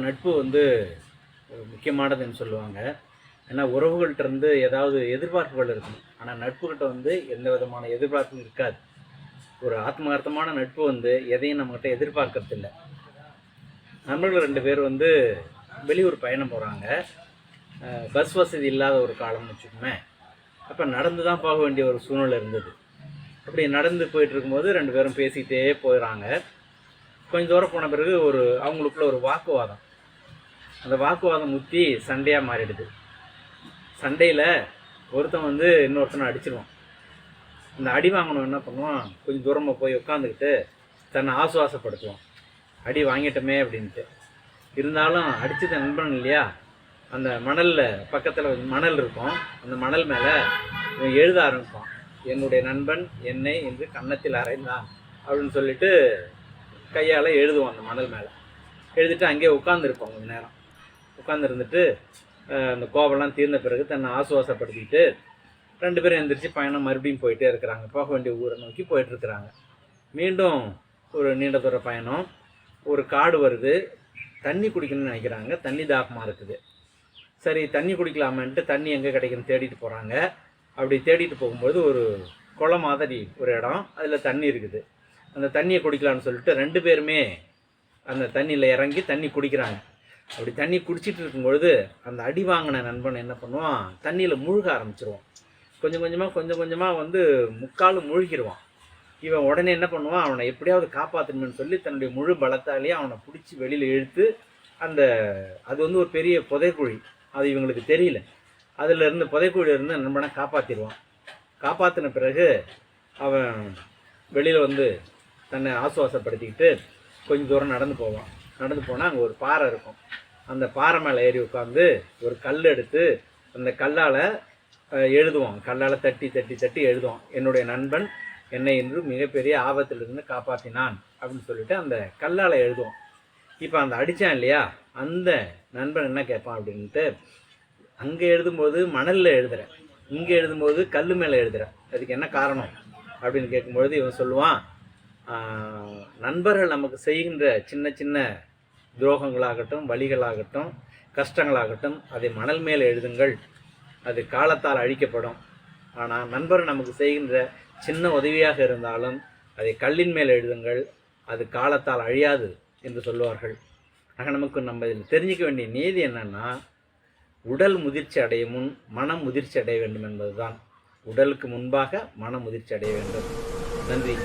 நட்பு வந்து முக்கியமானதுன்னு சொல்லுவாங்க. ஏன்னா உறவுகள்கிட்டருந்து ஏதாவது எதிர்பார்ப்புகள் இருக்கும். ஆனால் நட்புகிட்ட வந்து எந்த விதமான எதிர்பார்ப்பும் இருக்காது. ஒரு ஆத்மார்த்தமான நட்பு வந்து எதையும் நம்மகிட்ட எதிர்பார்க்கறதில்ல. நண்பர்கள் 2 பேர் வந்து வெளியூர் பயணம் போகிறாங்க. பஸ் வசதி இல்லாத ஒரு காலம்னு வச்சுக்கோமே. அப்போ நடந்து தான் போக வேண்டிய ஒரு சூழ்நிலை இருந்தது. அப்படி நடந்து போயிட்டுருக்கும்போது 2 பேரும் பேசிகிட்டே போயிடறாங்க. கொஞ்சம் தூரம் போன பிறகு அவங்களுக்குள்ள ஒரு வாக்குவாதம். அந்த வாக்குவாதம் முத்தி சண்டையாக மாறிடுது. சண்டையில் ஒருத்தன் வந்து இன்னொருத்தனை அடிச்சிடுவான். இந்த அடி வாங்கணும் என்ன பண்ணுவான், கொஞ்சம் தூரமாக போய் உட்காந்துக்கிட்டு தன்னை ஆசுவாசப்படுத்துவான். அடி வாங்கிட்டோமே அப்படின்ட்டு. இருந்தாலும் அடித்தது நண்பன் இல்லையா, அந்த மணலில் பக்கத்தில் மணல் இருக்கும். அந்த மணல் மேலே இவன் எழுத ஆரம்பிப்பான். என்னுடைய நண்பன் என்னை என்று கன்னத்தில் அறைந்தான் அப்படின்னு சொல்லிட்டு கையால் எழுதுவான் அந்த மணல் மேலே. எழுதிட்டு அங்கேயே உட்காந்துருப்பான் கொஞ்சம் நேரம். உட்காந்துருந்துட்டு அந்த கோபம்லாம் தீர்ந்த பிறகு தன்னை ஆசுவாசப்படுத்திக்கிட்டு 2 பேரும் எழுந்திரிச்சு பயணம் மறுபடியும் போயிட்டே இருக்கிறாங்க. போக வேண்டிய ஊரை நோக்கி போயிட்டுருக்குறாங்க. மீண்டும் ஒரு நீண்ட தூர பயணம். ஒரு காடு வருது. தண்ணி குடிக்கணும்னு நினைக்கிறாங்க. தண்ணி தாகமாக இருக்குது. சரி தண்ணி குடிக்கலாமன்ட்டு தண்ணி எங்கே கிடைக்குன்னு தேடிட்டு போகிறாங்க. அப்படி தேடிட்டு போகும்போது ஒரு குளம் மாதிரி ஒரு இடம், அதில் தண்ணி இருக்குது. அந்த தண்ணியை குடிக்கலான்னு சொல்லிட்டு 2 பேருமே அந்த தண்ணியில் இறங்கி தண்ணி குடிக்கிறாங்க. அப்படி தண்ணி குடிச்சிட்டு இருக்கும்பொழுது அந்த அடி வாங்கின நண்பன் என்ன பண்ணுவான், தண்ணியில் முழுக ஆரம்பிச்சிருவான். கொஞ்சம் கொஞ்சமாக வந்து முக்காலும் முழுகிடுவான். இவன் உடனே என்ன பண்ணுவான், அவனை எப்படியாவது காப்பாற்றணும்னு சொல்லி தன்னுடைய முழு பலத்தாலேயே அவனை பிடிச்சி வெளியில் இழுத்து அது வந்து ஒரு பெரிய புதைக்குழி, அது இவங்களுக்கு தெரியல. அதிலிருந்து புதைக்குழியிலேருந்து நண்பனை காப்பாற்றிடுவான். காப்பாற்றின பிறகு அவன் வெளியில் வந்து தன்னை ஆசுவாசப்படுத்திக்கிட்டு கொஞ்சம் தூரம் நடந்து போவான். நடந்து போனால் அங்கே ஒரு பாறை இருக்கும். அந்த பாறை மேலே ஏறி உட்காந்து ஒரு கல் எடுத்து அந்த கல்லால் எழுதுவான். கல்லால் தட்டி எழுதுவான். என்னுடைய நண்பன் என்னை இன்று மிகப்பெரிய ஆபத்திலிருந்து காப்பாற்றினான் அப்படின்னு சொல்லிட்டு அந்த கல்லால் எழுதுவான். இப்போ அந்த அடித்தான் இல்லையா, அந்த நண்பன் என்ன கேட்பான் அப்படின்ட்டு, அங்கே எழுதும்போது மணலில் எழுதுகிறேன், இங்கே எழுதும்போது கல் மேலே எழுதுகிறேன், அதுக்கு என்ன காரணம் அப்படின்னு கேட்கும்பொழுது இவன் சொல்லுவான், நண்பர்கள் நமக்கு செய்கின்ற சின்ன சின்ன துரோகங்களாகட்டும், வலிகளாகட்டும், கஷ்டங்களாகட்டும், அதை மணல் மேல் எழுதுங்கள், அது காலத்தால் அழிக்கப்படும். ஆனால் நண்பர் நமக்கு செய்கின்ற சின்ன உதவியாக இருந்தாலும் அதை கல்லின் மேல் எழுதுங்கள், அது காலத்தால் அழியாது என்று சொல்லுவார்கள். ஆக நம்ம இதில் தெரிஞ்சிக்க வேண்டிய நீதி என்னன்னா, உடல் முதிர்ச்சி அடையும் முன் மனம் முதிர்ச்சி அடைய வேண்டும் என்பதுதான். உடலுக்கு முன்பாக மனம் முதிர்ச்சி அடைய வேண்டும். நன்றி.